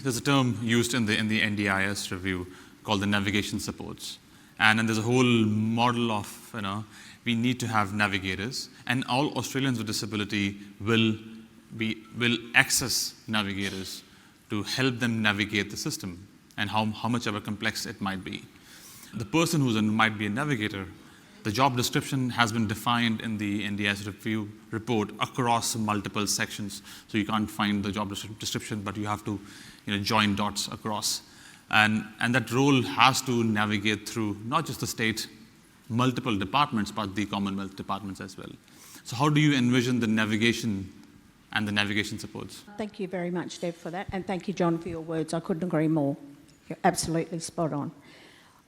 there's a term used in the NDIS review called the navigation supports. And then there's a whole model of, we need to have navigators, and all Australians with disability will access navigators to help them navigate the system, and how much ever complex it might be. The person who might be a navigator, the job description has been defined in the NDIS review report across multiple sections. So you can't find the job description, but you have to join dots across. And that role has to navigate through not just the state, multiple departments, but the Commonwealth departments as well. So how do you envision the navigation and the navigation supports? Thank you very much, Deb, for that. And thank you, John, for your words. I couldn't agree more. You're absolutely spot on.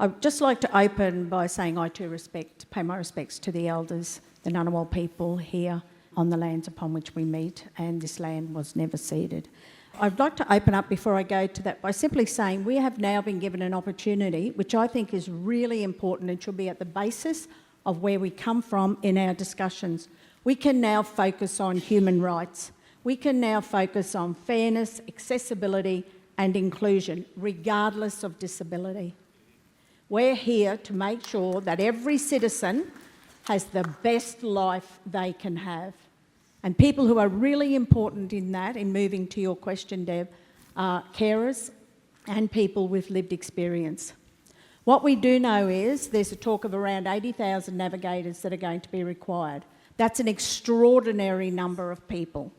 I'd just like to open by saying I too pay my respects to the elders, the Ngunnawal people here on the lands upon which we meet, and this land was never ceded. I'd like to open up before I go to that by simply saying we have now been given an opportunity, which I think is really important and should be at the basis of where we come from in our discussions. We can now focus on human rights. We can now focus on fairness, accessibility and inclusion, regardless of disability. We're here to make sure that every citizen has the best life they can have. And people who are really important in that, in moving to your question, Deb, are carers and people with lived experience. What we do know is there's a talk of around 80,000 navigators that are going to be required. That's an extraordinary number of people.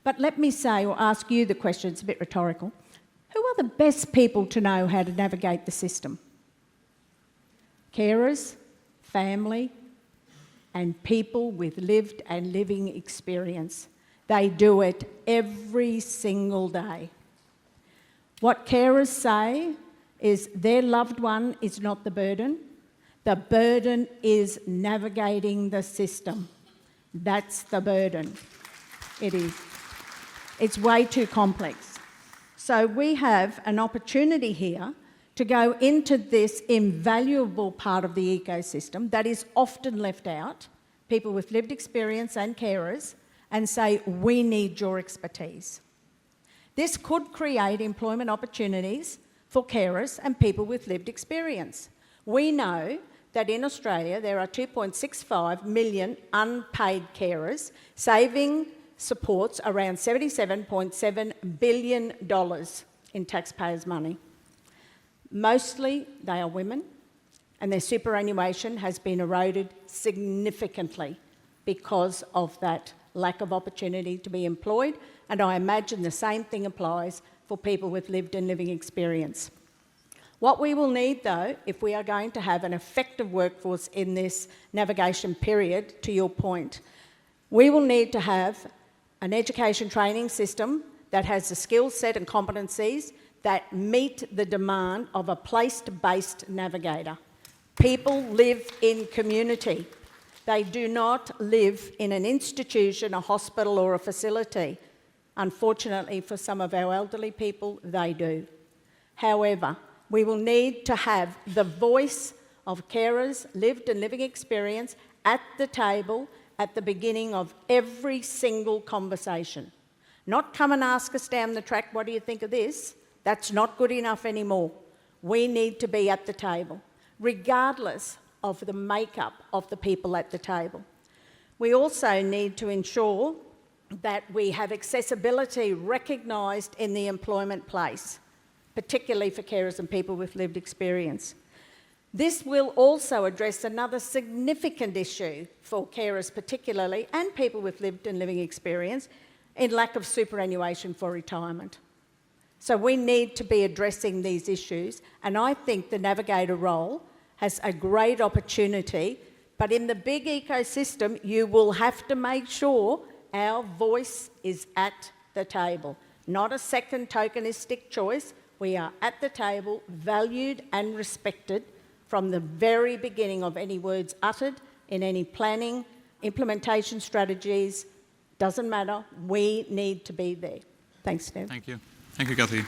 But let me say, or ask you the question, it's a bit rhetorical, who are the best people to know how to navigate the system? Carers, family, and people with lived and living experience. They do it every single day. What carers say is their loved one is not the burden. The burden is navigating the system. That's the burden. It is. It's way too complex. So we have an opportunity here to go into this invaluable part of the ecosystem that is often left out, people with lived experience and carers, and say, we need your expertise. This could create employment opportunities for carers and people with lived experience. We know that in Australia there are 2.65 million unpaid carers, saving supports around $77.7 billion in taxpayers' money. Mostly they are women, and their superannuation has been eroded significantly because of that lack of opportunity to be employed, and I imagine the same thing applies for people with lived and living experience. What we will need, though, if we are going to have an effective workforce in this navigation period, to your point, we will need to have an education training system that has the skill set and competencies that meet the demand of a place-based navigator. People live in community. They do not live in an institution, a hospital or a facility. Unfortunately, for some of our elderly people, they do. However, we will need to have the voice of carers, lived and living experience, at the table at the beginning of every single conversation. Not come and ask us down the track, what do you think of this? That's not good enough anymore. We need to be at the table, regardless of the makeup of the people at the table. We also need to ensure that we have accessibility recognised in the employment place, particularly for carers and people with lived experience. This will also address another significant issue for carers particularly, and people with lived and living experience, in lack of superannuation for retirement. So we need to be addressing these issues, and I think the navigator role has a great opportunity, but in the big ecosystem, you will have to make sure our voice is at the table, not a second tokenistic choice. We are at the table, valued and respected from the very beginning of any words uttered in any planning, implementation strategies. Doesn't matter, we need to be there. Thanks, Deb. Thank you. Thank you, Cathy.